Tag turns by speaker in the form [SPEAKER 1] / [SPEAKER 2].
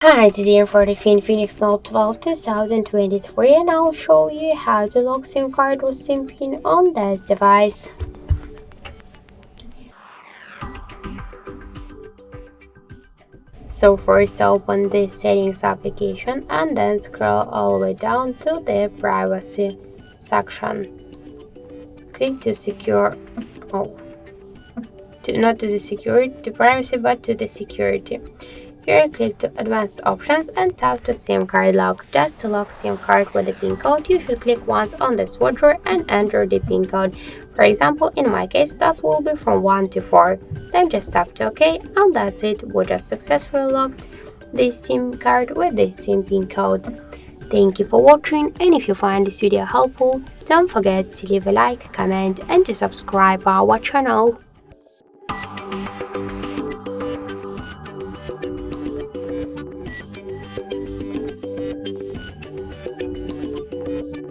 [SPEAKER 1] Hi, today I'm for the Infinix Note 12 2023 and I'll show you how to lock SIM card with SIM pin on this device. So first open the settings application and then scroll all the way down to the privacy section. Click to secure, not to the security, to privacy but to the security. Here, click to Advanced Options and tap to SIM card lock. Just to lock SIM card with the PIN code, you should click once on the switcher and enter the PIN code. For example, in my case, that will be from 1 to 4. Then just tap to OK, and that's it. We just successfully locked the SIM card with the SIM PIN code. Thank you for watching, and if you find this video helpful, don't forget to leave a like, comment, and to subscribe our channel.